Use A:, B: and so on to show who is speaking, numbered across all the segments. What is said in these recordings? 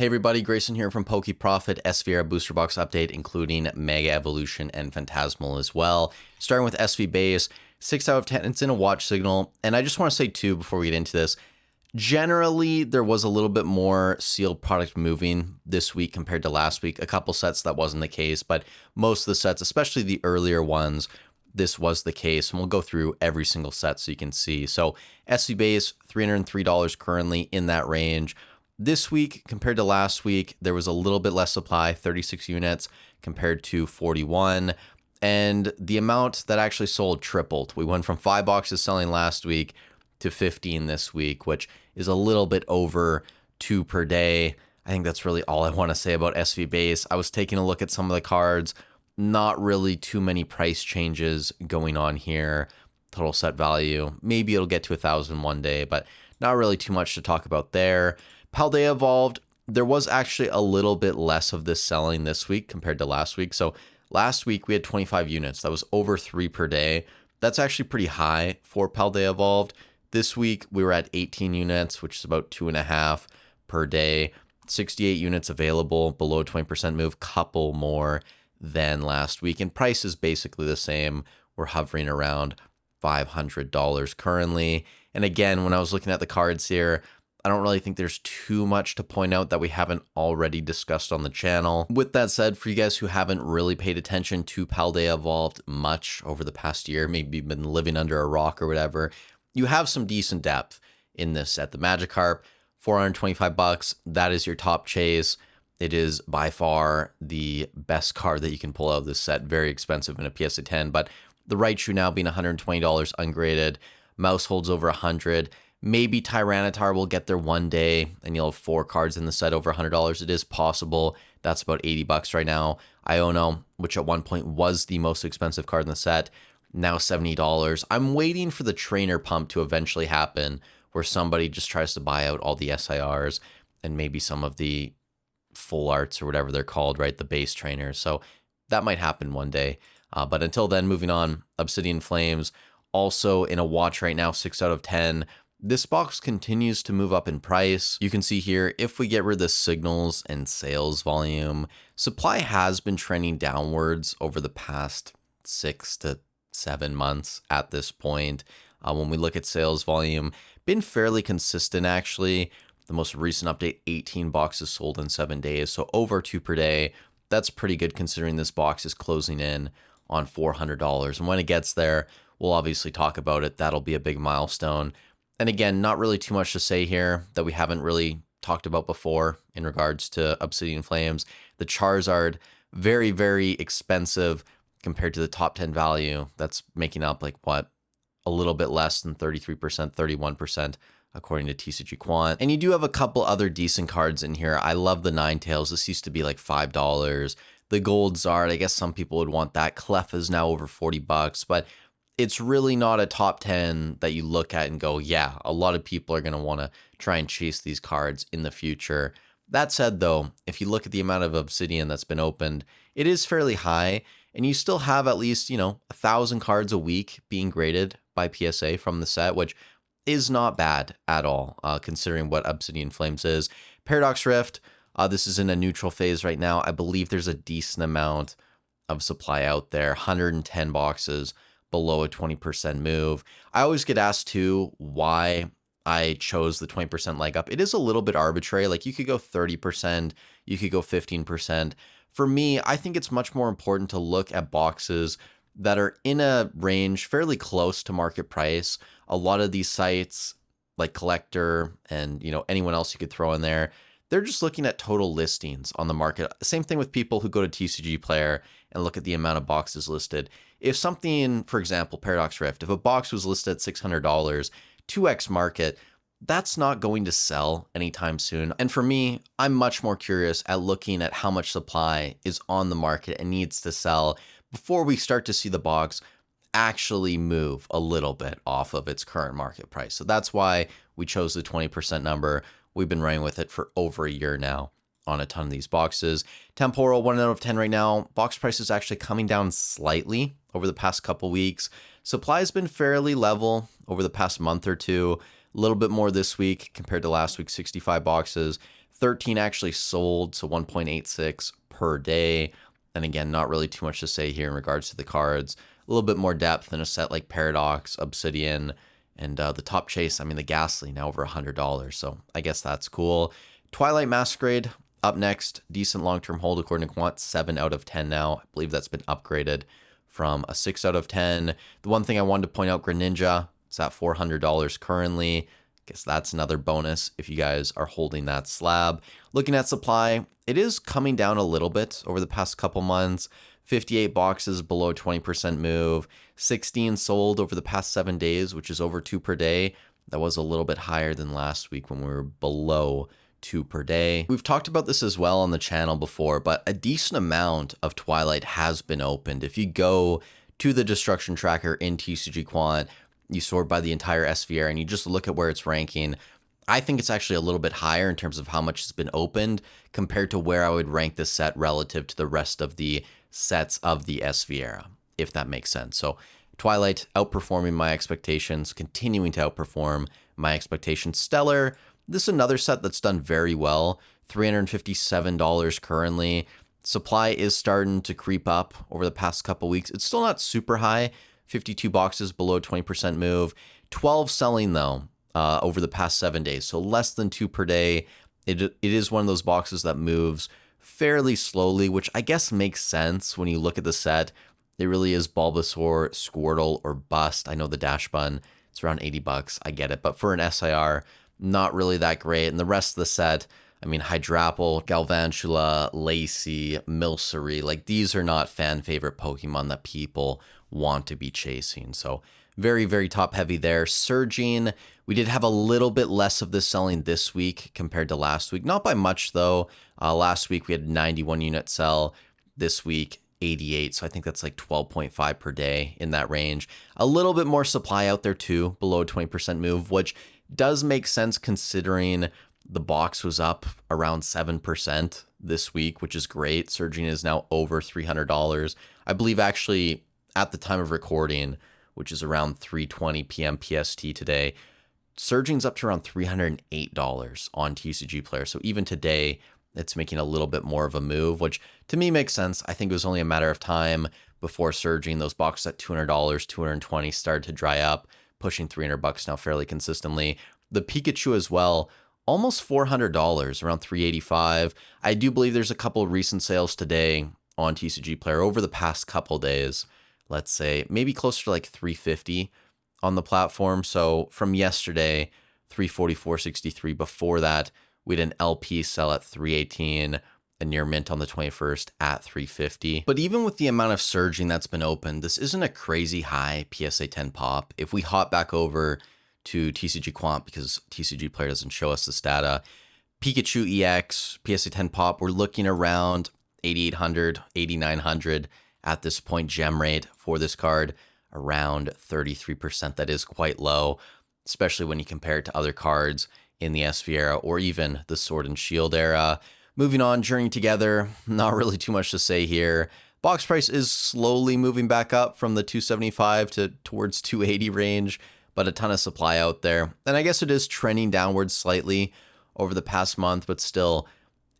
A: Hey everybody, Grayson here from PokeProfit SVR Booster Box Update, including Mega Evolution and Phantasmal as well. Starting with SV Base, 6 out of 10, it's in a watch signal. And I just want to say too, before we get into this, generally there was a little bit more sealed product moving this week compared to last week. A couple sets that wasn't the case, but most of the sets, especially the earlier ones, this was the case. And we'll go through every single set so you can see. So SV Base, $303 currently in that range. This week, compared to last week, there was a little bit less supply, 36 units compared to 41. And the amount that actually sold tripled. We went from 5 boxes selling last week to 15 this week, which is a little bit over 2 per day. I think that's really all I want to say about SV Base. I was taking a look at some of the cards. Not really too many price changes going on here. Total set value, maybe it'll get to 1,000 one day, but not really too much to talk about there. Paldea evolved. There was actually a little bit less of this selling this week compared to last week. So last week we had 25 units. That was over 3 per day. That's actually pretty high for Paldea evolved. This week we were at 18 units, which is about 2.5 per day. 68 units available, below 20% move, couple more than last week. And price is basically the same. We're hovering around $500 currently. And again, when I was looking at the cards here, I don't really think there's too much to point out that we haven't already discussed on the channel. With that said, for you guys who haven't really paid attention to Paldea Evolved much over the past year, maybe you've been living under a rock or whatever, you have some decent depth in this set. The Magikarp, $425, that is your top chase. It is by far the best card that you can pull out of this set. Very expensive in a PSA 10, but the Raichu now being $120 ungraded. Mouse holds over 100. Maybe Tyranitar will get there one day and you'll have 4 cards in the set over $100. It is possible. That's about $80 right now. Iono, which at one point was the most expensive card in the set, now $70. I'm waiting for the trainer pump to eventually happen where somebody just tries to buy out all the SIRs and maybe some of the full arts or whatever they're called, right? The base trainers. So that might happen one day. But until then, moving on, Obsidian Flames, also in a watch right now, 6 out of 10. This box continues to move up in price. You can see here, if we get rid of the signals and sales volume, supply has been trending downwards over the past 6 to 7 months at this point. When we look at sales volume, been fairly consistent actually. The most recent update, 18 boxes sold in 7 days, so over 2 per day. That's pretty good considering this box is closing in on $400. And when it gets there, we'll obviously talk about it. That'll be a big milestone. And again, not really too much to say here that we haven't really talked about before in regards to Obsidian Flames. The Charizard, very, very expensive compared to the top 10 value. That's making up like what? A little bit less than 33%, 31%, according to TCG Quant. And you do have a couple other decent cards in here. I love the Ninetales. This used to be like $5. The Gold Zard, I guess some people would want that. Clef is now over $40, but it's really not a top 10 that you look at and go, yeah, a lot of people are going to want to try and chase these cards in the future. That said, though, if you look at the amount of Obsidian that's been opened, it is fairly high, and you still have at least, 1,000 cards a week being graded by PSA from the set, which is not bad at all, considering what Obsidian Flames is. Paradox Rift, this is in a neutral phase right now. I believe there's a decent amount of supply out there, 110 boxes, below a 20% move. I always get asked too why I chose the 20% leg up. It is a little bit arbitrary. Like you could go 30%, you could go 15%. For me, I think it's much more important to look at boxes that are in a range fairly close to market price. A lot of these sites like Collector and anyone else you could throw in there, they're just looking at total listings on the market. Same thing with people who go to TCG Player and look at the amount of boxes listed. If something, for example, Paradox Rift, if a box was listed at $600, 2x market, that's not going to sell anytime soon. And for me, I'm much more curious at looking at how much supply is on the market and needs to sell before we start to see the box actually move a little bit off of its current market price. So that's why we chose the 20% number. We've been running with it for over a year now on a ton of these boxes. Temporal, 1 out of 10 right now. Box price is actually coming down slightly over the past couple weeks. Supply has been fairly level over the past month or two. A little bit more this week compared to last week, 65 boxes, 13 actually sold, so 1.86 per day. And again, not really too much to say here in regards to the cards. A little bit more depth in a set like Paradox, Obsidian, and the top chase, I mean, the Ghastly, now over $100. So I guess that's cool. Twilight Masquerade up next. Decent long-term hold according to Quant. 7 out of 10 now. I believe that's been upgraded from a 6 out of 10. The one thing I wanted to point out, Greninja, it's at $400 currently. Guess that's another bonus if you guys are holding that slab. Looking at supply, it is coming down a little bit over the past couple months. 58 boxes below 20% move. 16 sold over the past 7 days, which is over 2 per day. That was a little bit higher than last week when we were below 2 per day. We've talked about this as well on the channel before, but a decent amount of Twilight has been opened. If you go to the destruction tracker in TCG Quant, you sort by the entire SVR and you just look at where it's ranking, I think it's actually a little bit higher in terms of how much has been opened compared to where I would rank this set relative to the rest of the sets of the SVR, if that makes sense. So Twilight outperforming my expectations, continuing to outperform my expectations. Stellar, this is another set that's done very well. $357 currently. Supply is starting to creep up over the past couple weeks. It's still not super high. 52 boxes below 20% move. 12 selling though over the past 7 days. So less than 2 per day. It is one of those boxes that moves fairly slowly, which I guess makes sense when you look at the set. It really is Bulbasaur, Squirtle, or bust. I know the Dash Bun, it's around 80 bucks. I get it. But for an SIR, not really that great. And the rest of the set, I mean, Hydrapple, Galvantula, Lacey, Milcery, like these are not fan favorite Pokemon that people want to be chasing. So very, very top heavy there. Surging, we did have a little bit less of this selling this week compared to last week. Not by much though. Last week we had 91 unit sell. This week, 88. So I think that's like 12.5 per day in that range. A little bit more supply out there too, below 20% move, which does make sense considering the box was up around 7% this week, which is great. Surging is now over $300. I believe actually at the time of recording, which is around 3:20 p.m. PST today, Surging's up to around $308 on TCG Player. So even today, it's making a little bit more of a move, which to me makes sense. I think it was only a matter of time before Surging, those boxes at $200, $220 started to dry up, pushing $300 now fairly consistently. The Pikachu as well, almost $400, around $385. I do believe there's a couple of recent sales today on TCG Player over the past couple days. Let's say maybe closer to like $350 on the platform. So from yesterday, $344.63. Before that, we had an LP sell at $318, a near mint on the 21st at $350. But even with the amount of surging that's been opened, this isn't a crazy high PSA 10 pop. If we hop back over to TCG Quant, because TCG Player doesn't show us this data, Pikachu EX, PSA 10 pop, we're looking around 8,800, 8,900 at this point. Gem rate for this card, around 33%. That is quite low, especially when you compare it to other cards in the SV era or even the Sword and Shield era. Moving on, Journey Together, not really too much to say here. Box price is slowly moving back up from the 275 to towards 280 range, but a ton of supply out there. And I guess it is trending downwards slightly over the past month, but still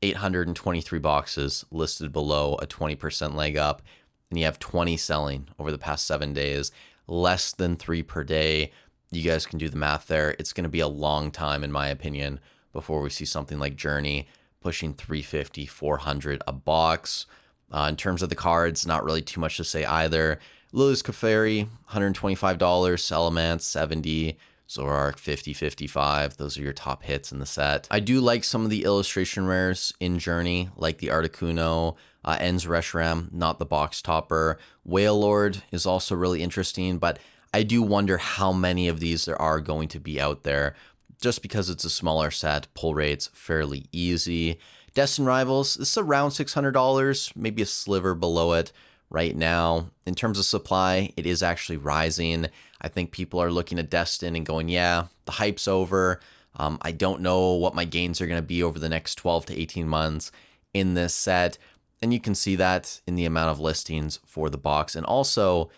A: 823 boxes listed below a 20% leg up. And you have 20 selling over the past 7 days, less than 3 per day. You guys can do the math there. It's going to be a long time, in my opinion, before we see something like Journey pushing 350, 400 a box. In terms of the cards, not really too much to say either. Lili's Clefairy, $125. Salamence, $70. Zoroark, $50, $55. Those are your top hits in the set. I do like some of the illustration rares in Journey, like the Articuno, En's Reshiram, not the box topper. Wailord is also really interesting, but I do wonder how many of these there are going to be out there. Just because it's a smaller set, pull rate's fairly easy. Destined Rivals, this is around $600, maybe a sliver below it right now. In terms of supply, it is actually rising. I think people are looking at Destined and going, yeah, the hype's over. I don't know what my gains are going to be over the next 12 to 18 months in this set. And you can see that in the amount of listings for the box. And also,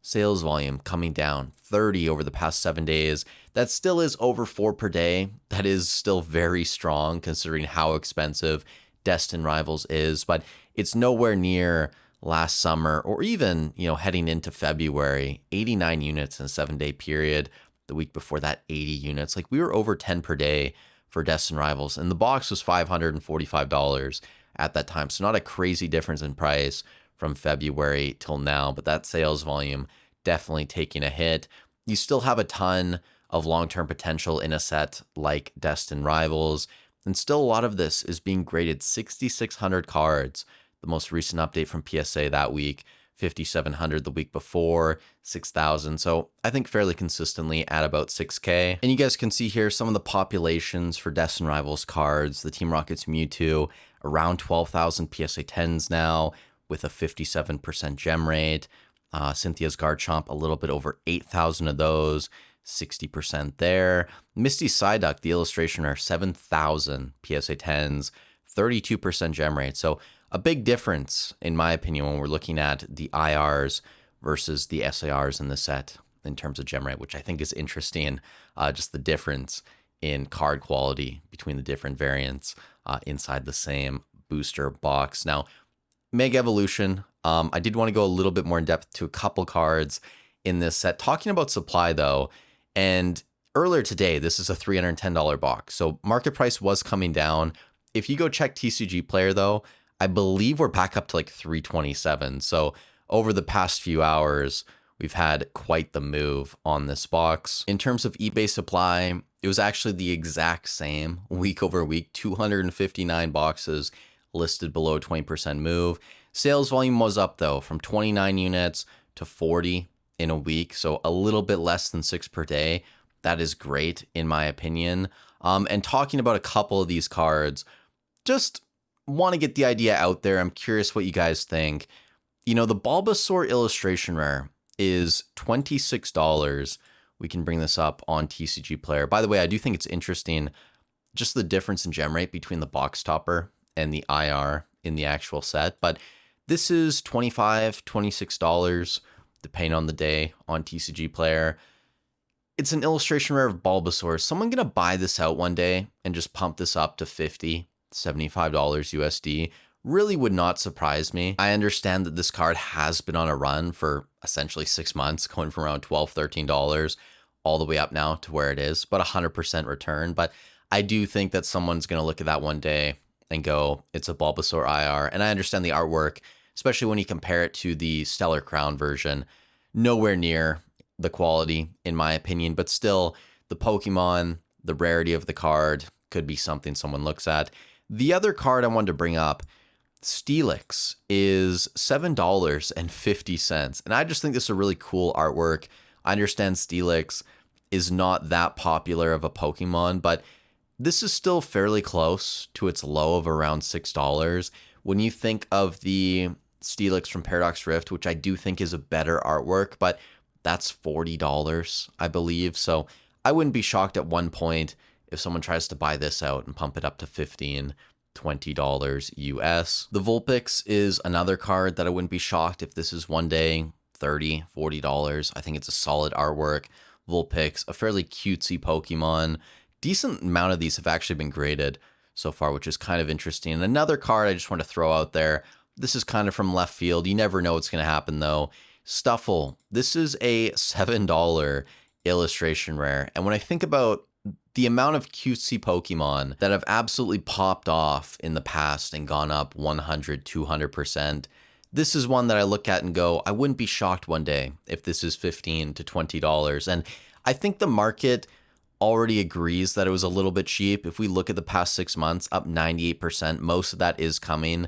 A: Sales volume coming down 30 over the past 7 days. That still is over 4 per day. That is still very strong considering how expensive Destined Rivals is, but it's nowhere near last summer or even, heading into February. 89 units in a 7-day period. The week before that, 80 units. Like, we were over 10 per day for Destined Rivals, and the box was $545 at that time. So not a crazy difference in price from February till now, but that sales volume definitely taking a hit. You still have a ton of long-term potential in a set like Destined Rivals, and still a lot of this is being graded 6,600 cards. The most recent update from PSA that week, 5,700 the week before, 6,000. So I think fairly consistently at about 6K. And you guys can see here some of the populations for Destined Rivals cards. The Team Rocket's Mewtwo, around 12,000 PSA 10s now, with a 57% gem rate. Cynthia's Garchomp, a little bit over 8,000 of those, 60% there. Misty Psyduck, the illustration, are 7,000 PSA 10s, 32% gem rate. So a big difference, in my opinion, when we're looking at the IRs versus the SARs in the set in terms of gem rate, which I think is interesting. Just the difference in card quality between the different variants inside the same booster box. Now, Mega Evolution, I did want to go a little bit more in depth to a couple cards in this set. Talking about supply, though, and earlier today, this is a $310 box. So market price was coming down. If you go check TCG Player, though, I believe we're back up to like 327. So over the past few hours, we've had quite the move on this box. In terms of eBay supply, it was actually the exact same week over week, 259 boxes listed below 20% move. Sales volume was up though, from 29 units to 40 in a week. So a little bit less than 6 per day. That is great in my opinion. And talking about a couple of these cards, just want to get the idea out there. I'm curious what you guys think. The Bulbasaur illustration rare is $26. We can bring this up on TCG Player. By the way, I do think it's interesting just the difference in gem rate between the box topper and the IR in the actual set. But this is $25, $26, depending on the day on TCG Player. It's an illustration rare of Bulbasaur. Is someone going to buy this out one day and just pump this up to $50, $75 USD? Really would not surprise me. I understand that this card has been on a run for essentially 6 months, going from around $12, $13 all the way up now to where it is, but 100% return. But I do think that someone's going to look at that one day and go, it's a Bulbasaur IR. And I understand the artwork, especially when you compare it to the Stellar Crown version, nowhere near the quality, in my opinion, but still the Pokemon, the rarity of the card could be something someone looks at. The other card I wanted to bring up, Steelix, is $7.50. And I just think this is a really cool artwork. I understand Steelix is not that popular of a Pokemon, but this is still fairly close to its low of around $6. When you think of the Steelix from Paradox Rift, which I do think is a better artwork, but that's $40, I believe. So I wouldn't be shocked at one point if someone tries to buy this out and pump it up to $15, $20 US. The Vulpix is another card that I wouldn't be shocked if this is one day $30, $40. I think it's a solid artwork. Vulpix, a fairly cutesy Pokemon. Decent amount of these have actually been graded so far, which is kind of interesting. And another card I just want to throw out there. This is kind of from left field. You never know what's going to happen though. Stuffle. This is a $7 illustration rare. And when I think about the amount of cutesy Pokemon that have absolutely popped off in the past and gone up 100, 200%, this is one that I look at and go, I wouldn't be shocked one day if this is $15 to $20. And I think the market already agrees that it was a little bit cheap. If we look at the past 6 months, up 98%, most of that is coming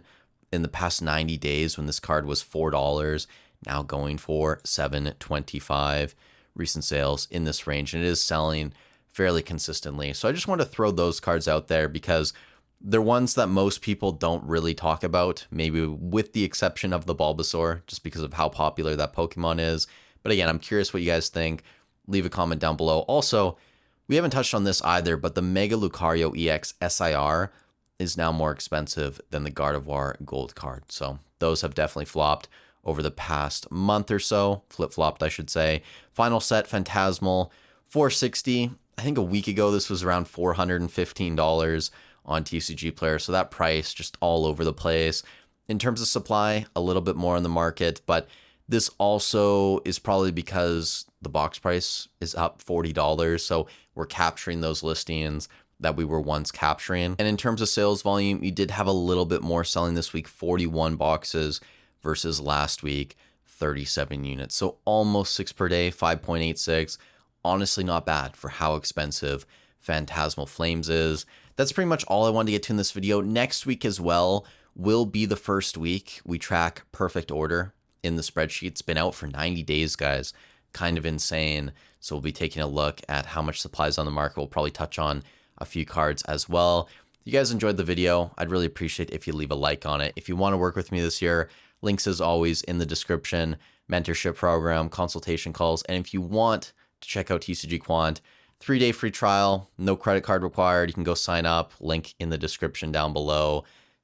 A: in the past 90 days when this card was $4, now going for $7.25. Recent sales in this range, and it is selling fairly consistently. So I just want to throw those cards out there because they're ones that most people don't really talk about, maybe with the exception of the Bulbasaur, just because of how popular that Pokemon is. But again, I'm curious what you guys think. Leave a comment down below. Also, we haven't touched on this either, but the Mega Lucario EX SIR is now more expensive than the Gardevoir Gold card. So those have definitely flopped over the past month or so. Flip-flopped, I should say. Final set, Phantasmal, 460. I think a week ago, this was around $415 on TCG Player. So that price just all over the place. In terms of supply, a little bit more on the market, but this also is probably because the box price is up $40. So we're capturing those listings that we were once capturing. And in terms of sales volume, you did have a little bit more selling this week, 41 boxes versus last week, 37 units. So almost 6 per day, 5.86. Honestly, not bad for how expensive Phantasmal Flames is. That's pretty much all I wanted to get to in this video. Next week as well will be the first week we track perfect order in the spreadsheet. It's been out for 90 days, guys. Kind of insane. So we'll be taking a look at how much supply is on the market. We'll probably touch on a few cards as well. If you guys enjoyed the video, I'd really appreciate if you leave a like on it. If you want to work with me this year, links as always in the description, mentorship program, consultation calls. And if you want to check out TCG Quant, 3-day free trial, no credit card required. You can go sign up, link in the description down below.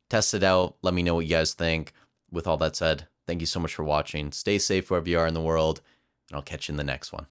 A: Test it out. Let me know what you guys think. With all that said, thank you so much for watching. Stay safe wherever you are in the world, and I'll catch you in the next one.